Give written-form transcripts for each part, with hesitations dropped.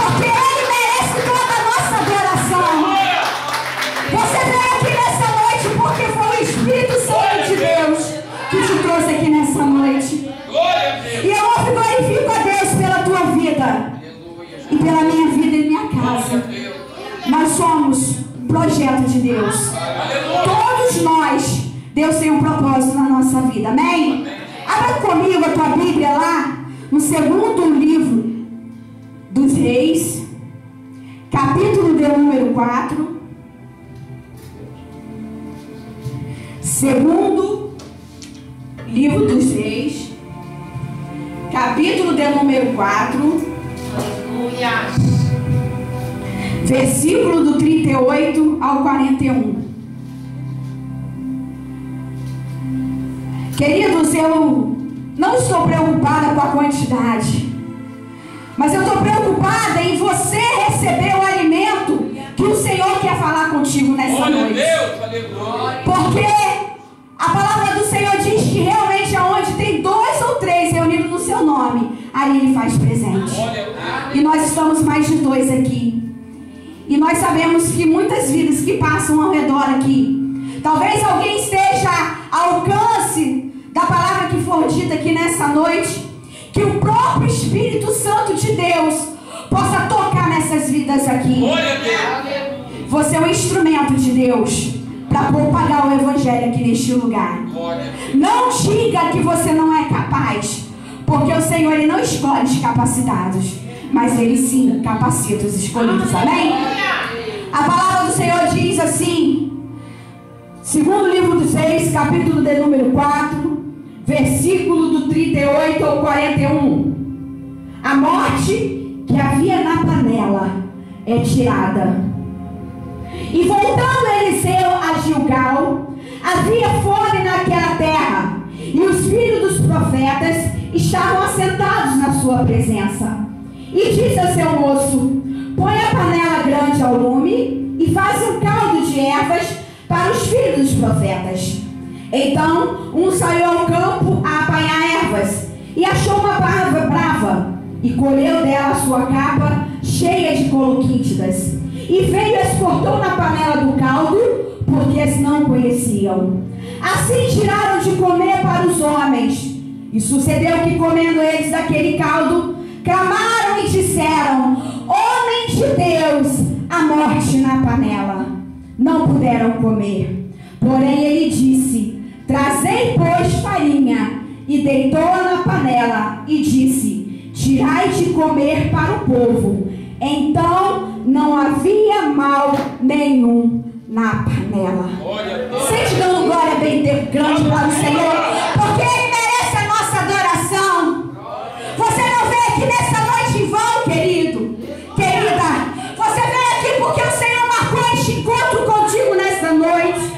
Porque Ele merece toda a nossa adoração. Você veio aqui nessa noite porque foi o Espírito Santo de Deus que te trouxe aqui nessa noite. E eu glorifico a Deus pela tua vida e pela minha vida e minha casa. Nós somos projeto de Deus. Todos nós, Deus tem um propósito na nossa vida. Amém? Abra comigo a tua Bíblia lá no segundo livro dos Reis, capítulo de número 4. Segundo livro dos Reis, capítulo de número 4. Versículo do 38 ao 41. Queridos, eu não estou preocupada com a quantidade, mas eu estou preocupada em você receber o alimento que o Senhor quer falar contigo nessa noite. Porque a palavra do Senhor diz que realmente aonde tem 2 ou 3 reunidos no seu nome, aí Ele faz presente. E nós estamos mais de 2 aqui. E nós sabemos que muitas vidas que passam ao redor aqui, talvez alguém esteja ao alcance da palavra que for dita aqui nessa noite, que o próprio Espírito Santo de Deus possa tocar nessas vidas aqui. Você é um instrumento de Deus para propagar o Evangelho aqui neste lugar. Não diga que você não é capaz, porque o Senhor Ele não escolhe os capacitados, mas Ele sim capacita os escolhidos. Amém? A palavra do Senhor diz assim, segundo livro dos Reis, capítulo de número 4, versículo do 38 ao 41. A morte que havia na panela é tirada. E voltando Eliseu a Gilgal, havia fome naquela terra, e os filhos dos profetas estavam assentados na sua presença. E disse ao seu moço: põe a panela grande ao lume e faz um caldo de ervas para os filhos dos profetas. Então um saiu ao campo a apanhar ervas e achou uma brava e colheu dela a sua capa cheia de coloquíntidas e veio e as cortou na panela do caldo, porque as não conheciam. Assim tiraram de comer para os homens. E sucedeu que, comendo eles daquele caldo, clamaram e disseram: homem de Deus, a morte na panela. Não puderam comer. Porém ele disse: trazei, pois, farinha. E deitou-a na panela e disse: tirai de comer para o povo. Então não havia mal nenhum na panela. Sente dando glória bem grande para o Senhor, porque Ele merece a nossa adoração. Você não veio aqui nessa noite em vão, querido, querida. Você veio aqui porque o Senhor marcou este encontro contigo nessa noite.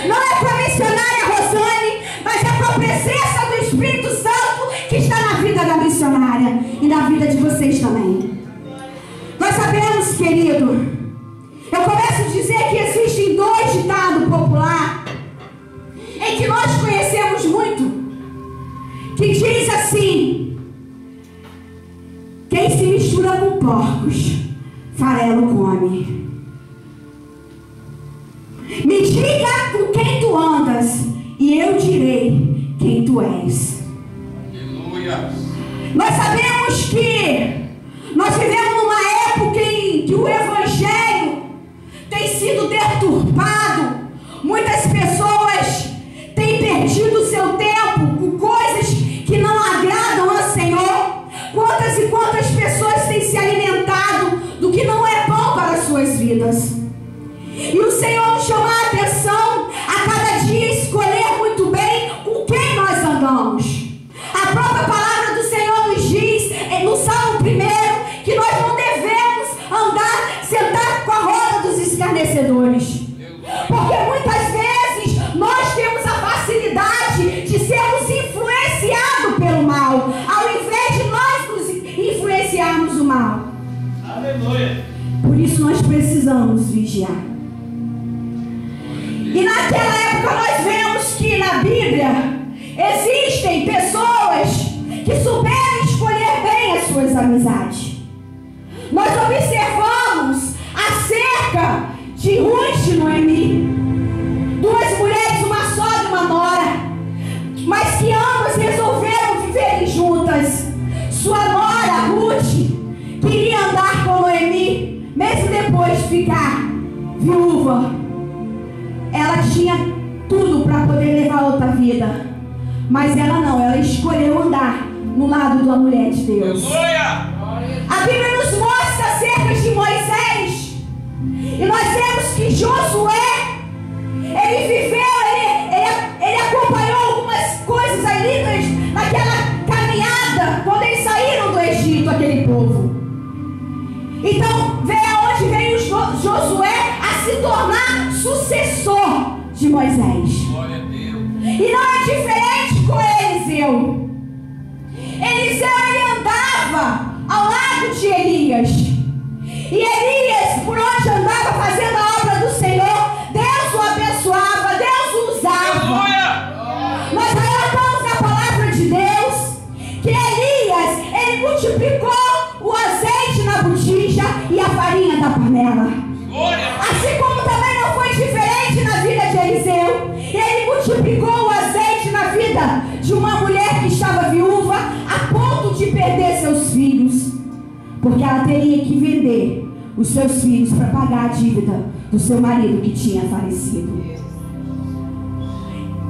Não é com a missionária Rosane, mas é com a presença do Espírito Santo que está na vida da missionária e na vida de vocês também. Nós sabemos, querido, eu começo a dizer que existem 2 ditados populares em que nós conhecemos muito, que diz assim: quem se mistura com porcos, farelo come. Me diga com quem tu andas e eu direi quem tu és. Aleluia. Nós sabemos que nós vivemos numa época em que o Evangelho tem sido deturpado. Muitas pessoas têm perdido o seu tempo com coisas que não agradam ao Senhor. Quantas e quantas pessoas têm se alimentado do que não é bom para as suas vidas. E o Senhor nos chama a atenção a cada dia escolher muito bem com quem nós andamos. A própria palavra do Senhor nos diz, no Salmo 1, que nós não devemos andar sentado com a roda dos escarnecedores. Porque muitas vezes nós temos a facilidade de sermos influenciados pelo mal, ao invés de nós nos influenciarmos o mal. Aleluia. Por isso nós precisamos vigiar. E naquela época nós vemos que na Bíblia existem pessoas que souberam escolher bem as suas amizades. Nós observamos de Ruth e Noemi. Duas mulheres, uma sogra e uma nora, mas que ambas resolveram viver juntas. Sua nora, Ruth, queria andar com Noemi, mesmo depois de ficar viúva. Ela tinha tudo para poder levar outra vida, mas ela não, ela escolheu andar no lado da mulher de Deus. A Bíblia nos mostra acerca de Moisés, e nós vemos que Josué, ele viveu, ele acompanhou algumas coisas ali naquela caminhada, quando eles saíram do Egito, aquele povo. Então, vê aonde veio Josué a se tornar sucessor de Moisés. Glória a Deus. E não é diferente com Eliseu. Eliseu, ele andava ao lado de Elias. E Elias, por onde andava fazendo a obra do Senhor, Deus o abençoava, Deus o usava. Nós relatamos na palavra de Deus que Elias, ele multiplicou o azeite na botija e a farinha da panela. Assim como também não foi diferente na vida de Eliseu. Ele multiplicou o azeite na vida de uma mulher que estava viúva, a ponto de perder seus filhos, porque ela teria que vender os seus filhos para pagar a dívida do seu marido que tinha falecido.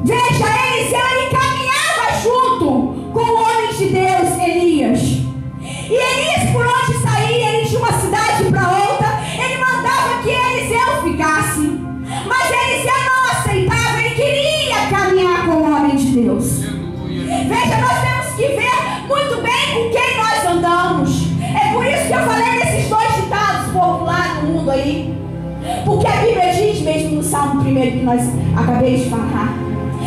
Veja, Eliseu, ele caminhava junto com o homem de Deus, Elias. E Elias, por onde saía, ele de uma cidade para outra, ele mandava que Eliseu ficasse. Mas Eliseu não aceitava, ele queria caminhar com o homem de Deus. Veja, nós temos que ver muito bem com quem nós andamos. É por isso que eu falei desses dois ditados populares no mundo aí. Porque a Bíblia diz, mesmo no Salmo 1 que nós acabei de falar.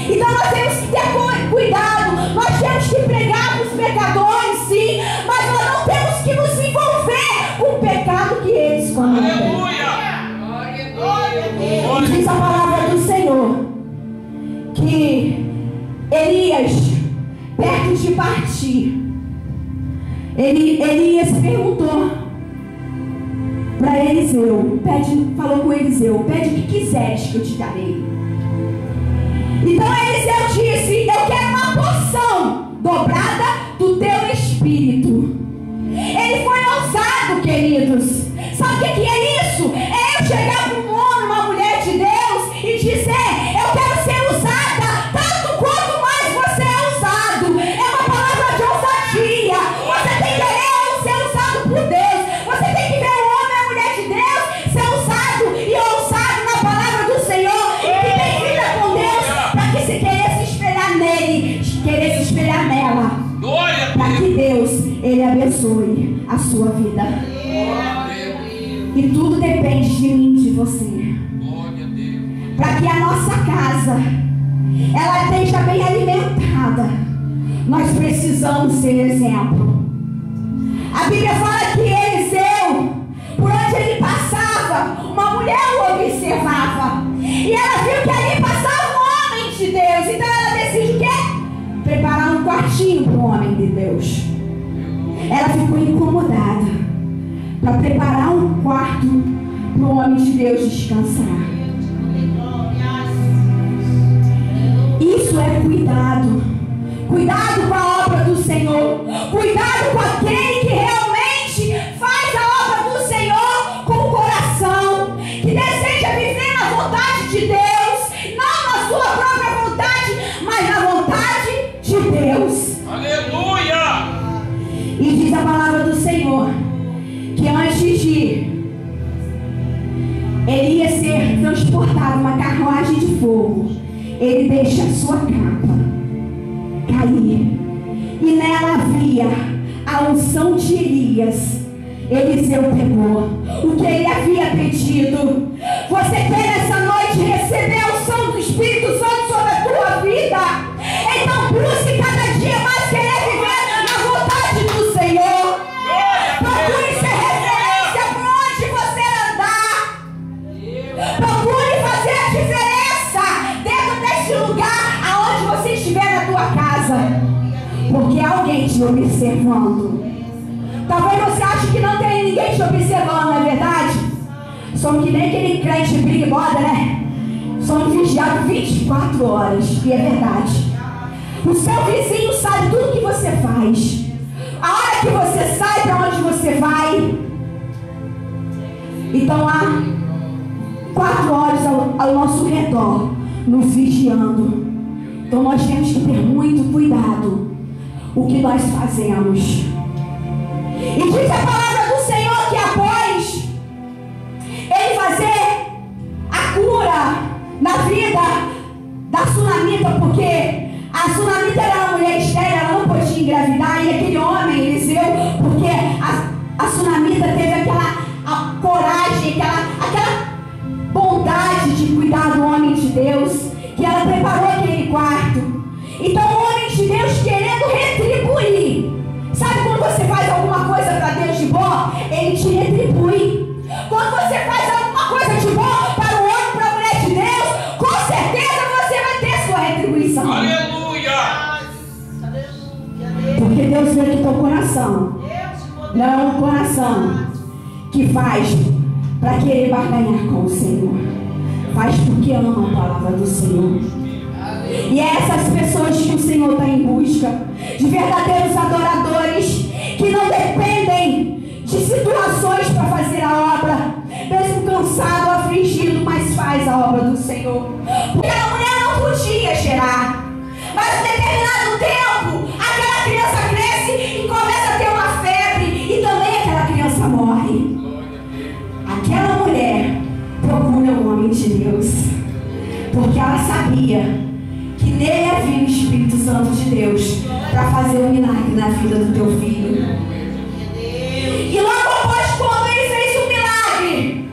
Então nós temos que ter cuidado. Nós temos que pregar para os pecadores, sim, mas nós não temos que nos envolver com o pecado que eles cometem. E diz a palavra do Senhor que Elias, perto de partir, Elias perguntou para Eliseu, falou com Eliseu: pede o que quiseres que eu te darei. Então Eliseu disse: eu quero uma porção dobrada do teu espírito. Ele foi ousado, queridos. Sabe o que é isso? É eu chegar para um homem, uma mulher de Deus e dizer: eu quero ser usada tanto quanto mais você é usado. É uma palavra de ousadia. Você tem que querer ser usado por Deus. Você tem que ver o homem e a mulher de Deus ser usado e ousado na palavra do Senhor, e que tem vida com Deus, para que se querer se espelhar nele, querer se espelhar nela, para que Deus, ele abençoe a sua vida. E tudo depende de mim e de você. Para que a nossa casa ela esteja bem alimentada, nós precisamos ser exemplo. A Bíblia fala que Eliseu, por onde ele passava, uma mulher o observava, e ela viu que ali passava um homem de Deus. Então ela decide o quê? Preparar um quartinho para o homem de Deus. Ela ficou incomodada para preparar um quarto para o homem de Deus descansar. Isso é cuidado. Cuidado com a obra do Senhor. Cuidado com aquele que realmente faz a obra do Senhor com o coração, que deseja viver na vontade de Deus, não na sua própria vontade, mas na vontade de Deus. Aleluia! E diz a palavra do Senhor que antes de ele ia ser transportado uma carruagem de fogo, ele deixa a sua capa cair, e nela havia a unção de Elias. Eliseu pegou o que ele havia pedido. Você quer nessa noite receber a unção do Espírito Santo sobre a tua vida? Então busque cada dia mais querer viver na vontade do Senhor. Procure ser referência por onde você andar. Procure fazer a diferença dentro deste lugar aonde você estiver na tua casa, porque há alguém te observando. Talvez você ache que não tem ninguém te observando, não é verdade? Só Somos que nem aquele crente Big Brother, né? Somos vigiados 24 horas. E é verdade. O seu vizinho sabe tudo que você faz. A hora que você sai, para onde você vai. Então há 4 horas ao nosso redor, nos vigiando. Então nós temos que ter muito cuidado o que nós fazemos. E diz a palavra do Senhor que após Ele fazer a cura na vida da sunamita, porque a sunamita era uma mulher estéril, ela não podia engravidar, e aquele homem, Eliseu, porque a sunamita teve aquela coragem, aquela bondade de cuidar do homem de Deus, que ela preparou aquele quarto. Então o homem de Deus querendo retribuir. Sabe quando você faz alguma coisa para Deus de bom? Ele te retribui. Quando você faz alguma coisa de bom para o homem, para a mulher de Deus, com certeza você vai ter sua retribuição. Aleluia! Porque Deus vê do teu coração. Não é um coração que faz para querer barganhar com o Senhor. Faz porque ama a palavra do Senhor. E é essas pessoas que o Senhor está em busca, de verdadeiros adoradores, que não dependem de situações para fazer a obra, mesmo cansado, afligido, mas faz a obra do Senhor. Porque a mulher não podia gerar, mas em determinado tempo aquela criança cresce e começa a ter uma febre, e também aquela criança morre. Aquela mulher procura o homem de Deus, porque ela sabia que nele havia o Espírito Santo de Deus para fazer um milagre na vida do teu filho. E logo após, quando ele fez um milagre,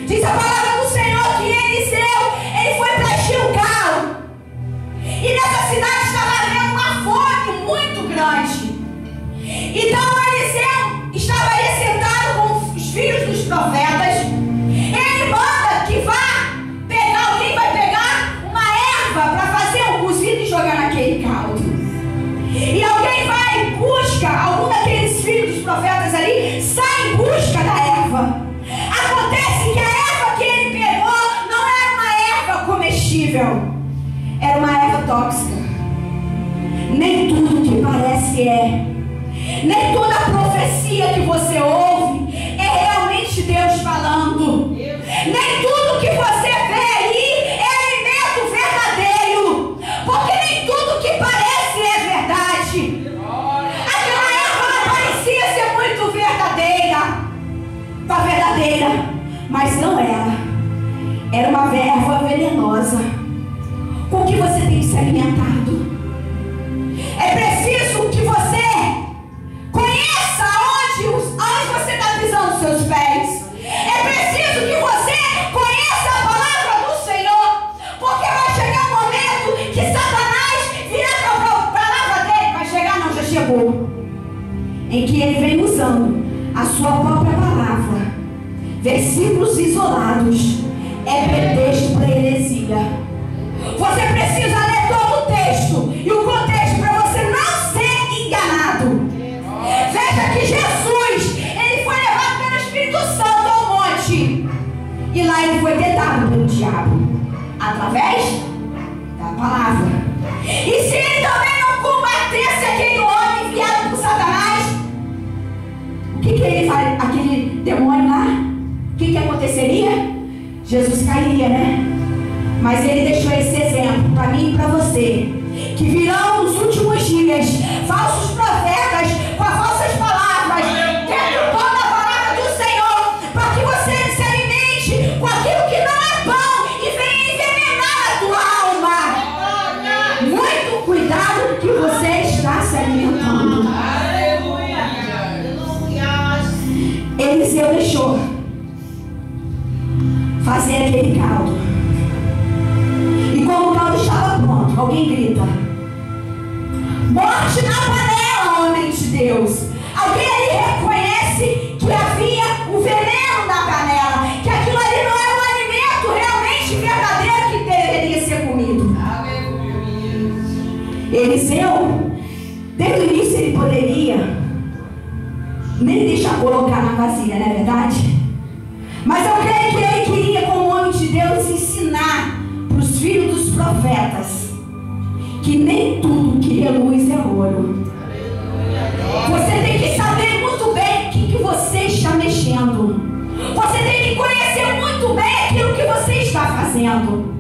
diz a palavra do Senhor que Eliseu, ele foi para Gilgal, e nessa cidade estava havendo uma fome muito grande. Então Eliseu estava ali sentado com os filhos dos profetas. Ele manda que vá pegar, alguém vai pegar uma erva para fazer um cozido e jogar naquele caldo. E alguém vai em busca, algum daqueles filhos dos profetas ali sai em busca da erva. Acontece que a erva que ele pegou não era uma erva comestível, era uma erva tóxica. Nem tudo que parece é. Nem toda profecia que você ouve é realmente Deus falando. Nem tudo que você vê aí é alimento verdadeiro, porque nem tudo que parece é verdade. Aquela erva não parecia ser muito verdadeira, mas não era. Era uma erva venenosa. Com que você tem se alimentado? É preciso que você conheça onde você está pisando os seus pés. É preciso que você conheça a palavra do Senhor, porque vai chegar um momento que Satanás virá para a palavra dele, vai chegar, não, já chegou, em que ele vem usando a sua própria palavra, versículos isolados, é pretexto para heresia. Você precisa ler todo o texto e o contexto para você não ser enganado. Veja que Jesus, ele foi levado pelo Espírito Santo ao monte, e lá ele foi tentado pelo diabo através da palavra. E se ele também não combatesse aquele homem enviado por Satanás, o que ele faz? Aquele demônio lá, o que aconteceria? Jesus cairia, né? Mas ele deixou esse exemplo para mim e para você, que virão nos últimos dias falsos profetas com as falsas palavras, tendo toda a palavra do Senhor, para que você se alimente com aquilo que não é pão e venha envenenar a tua alma. Muito cuidado que você está se alimentando. Eliseu deixou fazer aquele caldo. E quando o caldo estava pronto, alguém grita: morte na panela, homem de Deus. Alguém ali reconhece que havia o veneno na panela, que aquilo ali não era um alimento realmente verdadeiro que deveria ser comido. Eliseu, desde o início, ele poderia nem deixar colocar na vasilha, não é verdade? Mas eu creio que ele que nem tudo que reluz é ouro. Você tem que saber muito bem o que você está mexendo. Você tem que conhecer muito bem aquilo que você está fazendo.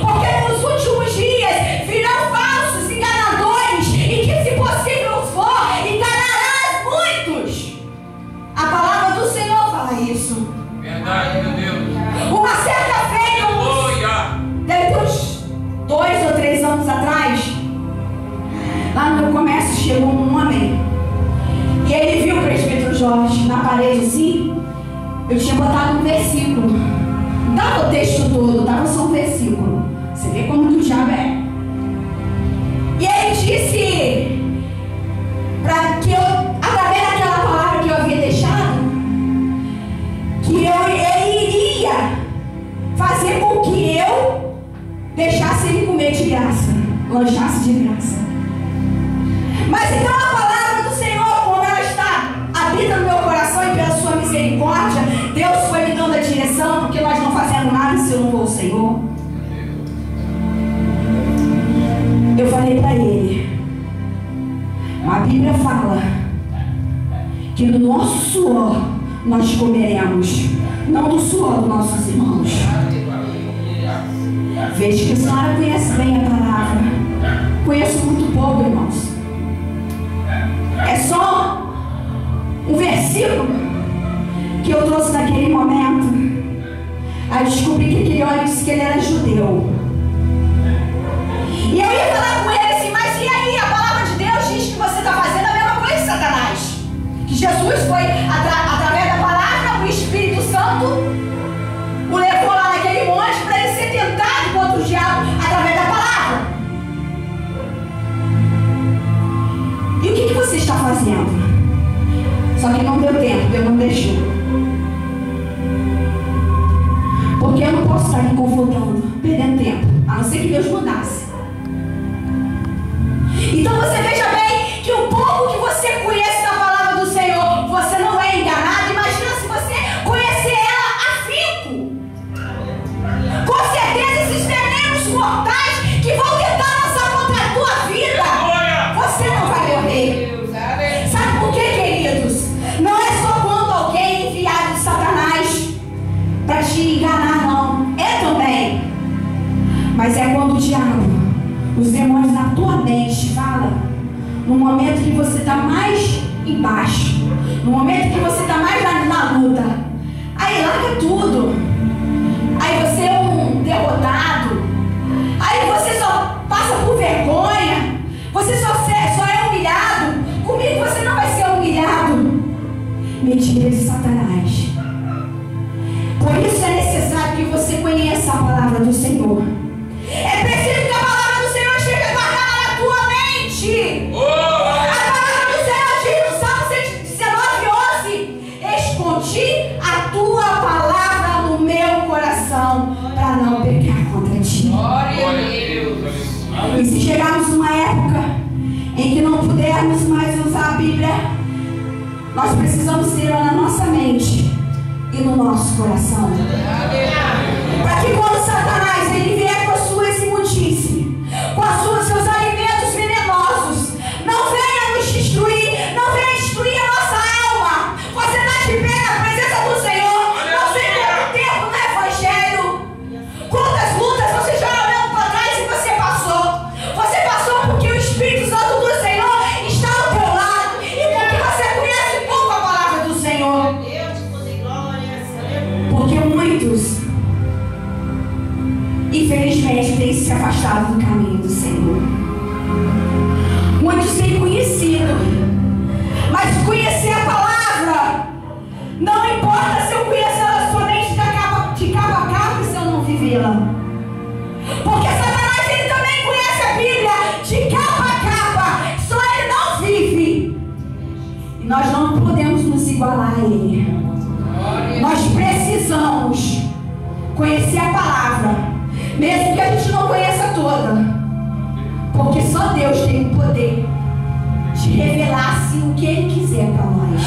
Porque nos últimos dias virão falsos enganadores e que, se possível for, enganarás muitos. A palavra do Senhor fala isso. Verdade, meu Deus. Uma certa feita, deve ter uns 2 ou 3 anos atrás, lá no meu comércio chegou um homem e ele viu o presbítero Jorge na parede assim. Eu tinha botado um versículo, não dava o texto todo, dava só um versículo. Você vê como que o diabo é. E ele disse para que eu, através daquela palavra que eu havia deixado, que ele iria fazer com que eu deixasse ele comer de graça, lanchasse de graça. Mas então a palavra do Senhor, como ela está habita no meu coração, e pela sua misericórdia, Deus foi me dando a direção, porque nós não fazemos nada se eu não for o Senhor. Eu falei para ele, a Bíblia fala que no nosso suor nós comeremos, não do suor dos nossos irmãos. Veja que a senhora conhece bem a palavra. Conheço muito pouco, irmãos. É só um versículo que eu trouxe naquele momento. Aí eu descobri que aquele homem disse que ele era judeu. E eu ia falar com ele assim, mas e aí? A palavra de Deus diz que você está fazendo a mesma coisa que Satanás. Que Jesus foi, através da palavra, o Espírito Santo o levou lá naquele monte para ele ser tentado contra o diabo através da palavra. E o que você está fazendo? Só que não deu tempo, Deus não deixou. Porque eu não posso estar me confrontando, perdendo tempo, a não ser que Deus mudasse. Então você veja bem que o pouco que você conhece da palavra do Senhor, você não é enganado. Imagina se você conhecer ela afinco. Com certeza esses venenos mortais que vão tentar lançar contra a tua vida, você não vai morrer. Sabe por quê, queridos? Não é só quando alguém enviado de Satanás para te enganar, não. É também. Mas é quando o diabo, os demônios na tua mente falam no momento que você está mais embaixo, no momento que você está mais na luta. Aí larga tudo. Aí você é um derrotado. Aí você só passa por vergonha. Você só é humilhado. Comigo você não vai ser humilhado. Mentira de Satanás. Por isso é necessário que você conheça a palavra do Senhor. É preciso que a palavra do Senhor esteja guardada na tua mente. A palavra do Senhor diz no Salmo 119:11: escondi a tua palavra no meu coração para não pecar contra ti. Glória a Deus. E se chegarmos numa época em que não pudermos mais usar a Bíblia, nós precisamos ter ela na nossa mente e no nosso coração. Para que quando Satanás ele vier com as suas imundícias, com seus alimentos venenosos, não venha nos destruir, não venha destruir a nossa alma. Você está de pé na presença do Senhor, não sei quanto tempo no Evangelho, quantas lutas você já olhando para trás e você passou. Você passou porque o Espírito Santo do Senhor está ao teu lado e porque você conhece pouco a palavra do Senhor. Porque muitos, infelizmente, têm se afastado do caminho do Senhor. Muitos têm conhecido, mas conhecer a palavra não importa se eu conhecer ela somente de cabo a cabo e se eu não vivê-la. Porque Satanás ele também conhece a Bíblia de capa a capa, só ele não vive. E nós não podemos nos igualar a ele. Nós precisamos conhecer a palavra, mesmo que a gente não conheça toda, porque só Deus tem o poder de revelar-se o que Ele quiser para nós.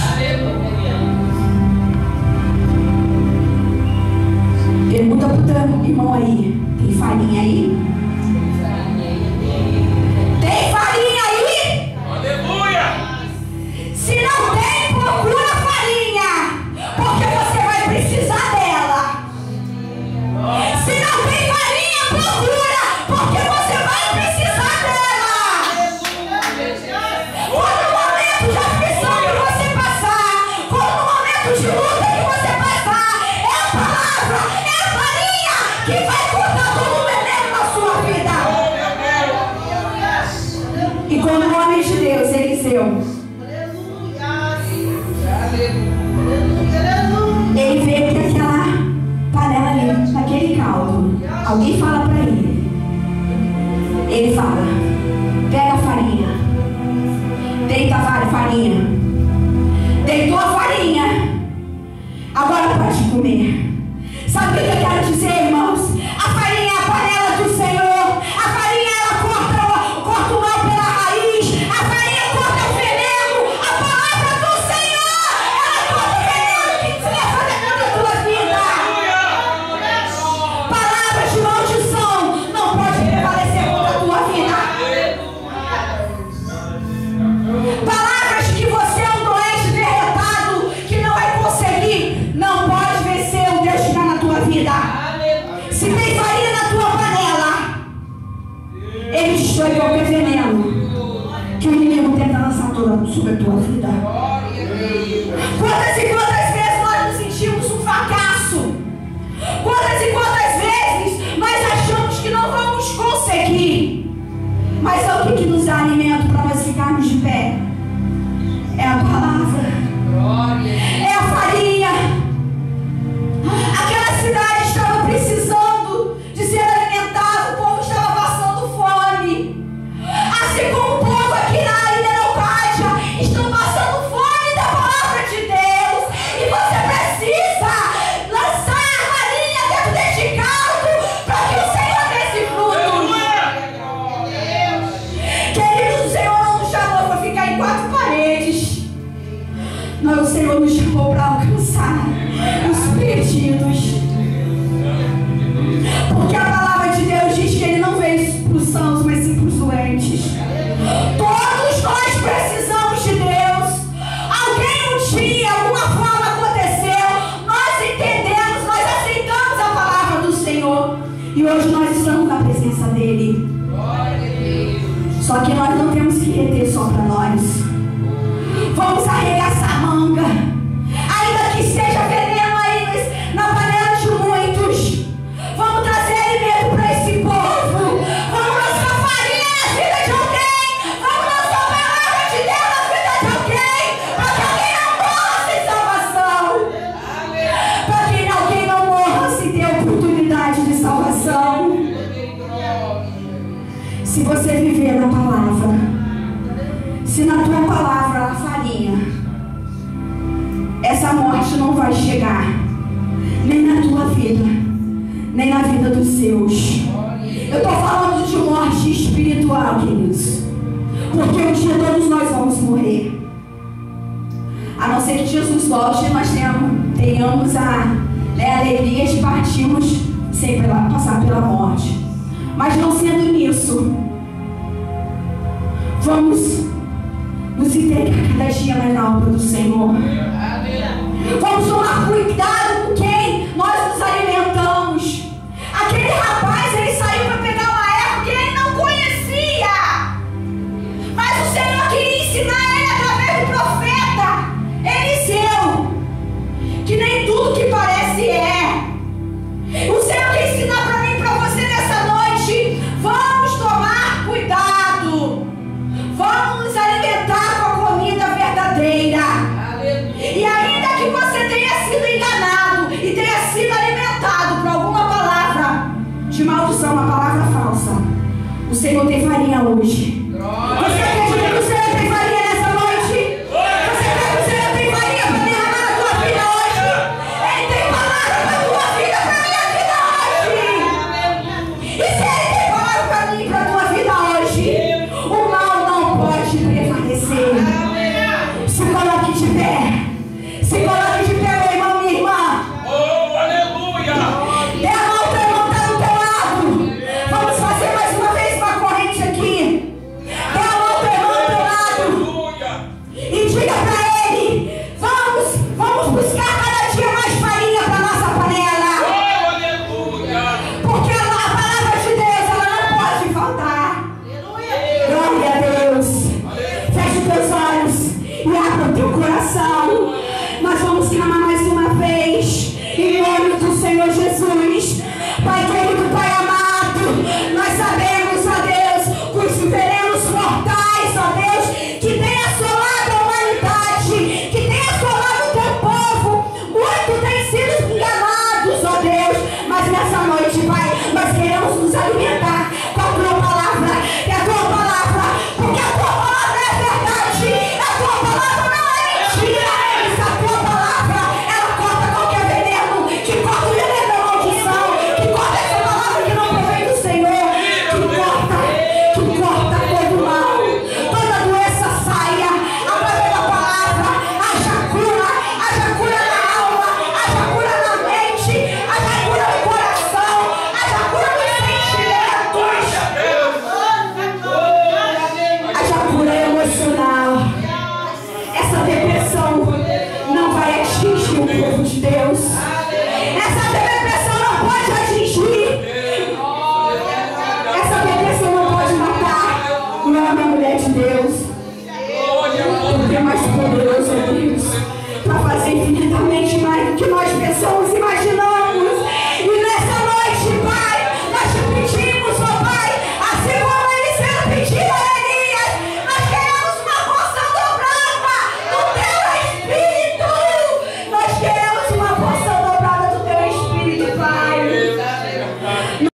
Pergunta para o teu irmão aí: tem farinha aí? pode comer. Sabe o que eu quero dizer, irmãos? A farinha é a panela do Senhor. A farinha, ela corta o mal pela raiz. A farinha corta o veneno. A palavra do Senhor, ela corta o veneno que se levanta contra a tua vida. Palavras de maldição não podem prevalecer contra a tua vida. Palavras de que você é um doente derrotado, que não vai conseguir, não pode vencer o Deus que está na tua vida. Se tem farinha na tua panela, ele destrói qualquer veneno que o inimigo tenta lançar sobre a tua vida. Quantas e quantas vezes nós nos sentimos um fracasso? Quantas e quantas vezes nós achamos que não vamos conseguir? Mas é o que nos dá alimento para nós ficarmos de pé? É a palavra. É a farinha. Aquela cidade estava precisando de ser alimentada, o povo estava passando fome. Assim como o povo aqui na ilha Araucária estão passando fome da palavra de Deus. E você precisa lançar a farinha dentro deste caldo para que o Senhor dê esse fruto. Queridos, o Senhor não nos chamou para ficar em quatro paredes. Não, o Senhor nos chamou para alcançar os perdidos. Porque a palavra de Deus diz que Ele não veio para os sãos, mas sim para os doentes. Todos nós precisamos de Deus. Alguém um dia, alguma forma aconteceu, nós entendemos, nós aceitamos a palavra do Senhor. E hoje nós estamos na presença dEle. Só que nós não temos que reter só para nós. Vamos arregaçar a manga. Ainda que seja veneno aí na panela de muitos. Vamos trazer alimento para esse povo. Vamos lançar farinha na vida de alguém. Vamos lançar a palavra de Deus na vida de alguém. Para que alguém não morra sem salvação. Para que alguém não morra sem ter oportunidade de salvação. Se você viver na palavra, se na tua palavra a farinha, essa morte não vai chegar nem na tua vida, nem na vida dos seus. Eu estou falando de morte espiritual, queridos, porque um dia todos nós vamos morrer. A não ser que Jesus volte e nós tenhamos a alegria de partirmos sem passar pela morte. Mas não sendo nisso, vamos nos entregar cada dia mais na obra do Senhor. Vamos tomar cuidado com quem nós nos alimentamos. Aquele rapaz, ele saiu para pegar uma erva que ele não conhecia. Mas o Senhor queria ensinar ele através do profeta Eliseu que nem tudo que parece é. O Senhor quer ensinar para mim e para você nessa noite. Vamos tomar cuidado. Vamos nos alimentar com a comida verdadeira. E ainda que você tenha sido enganado e tenha sido alimentado por alguma palavra de maldição, uma palavra falsa, o Senhor tem farinha hoje. Você acredita que o Senhor tem farinha nessa noite? Você crê que o Senhor tem farinha para derramar na tua vida hoje? Ele tem palavra para a tua vida, para a minha vida hoje. E se Ele tem palavra para mim e para a tua vida hoje, o mal não pode prevalecer. Se coloque de pé. Se coloque de pé, meu irmão, minha irmã. Oh, aleluia! Dê a mão para o irmão que está do teu lado. Vamos fazer mais uma vez uma corrente aqui. Dê a mão para o irmão do teu lado. Aleluia! E diga para ele: vamos buscar cada dia mais farinha para nossa panela. Oh, aleluia! Porque a palavra de Deus, ela não pode faltar. Glória a Deus. Feche os teus olhos e abra o teu coração. Nós vamos clamar mais uma vez em nome do Senhor Jesus.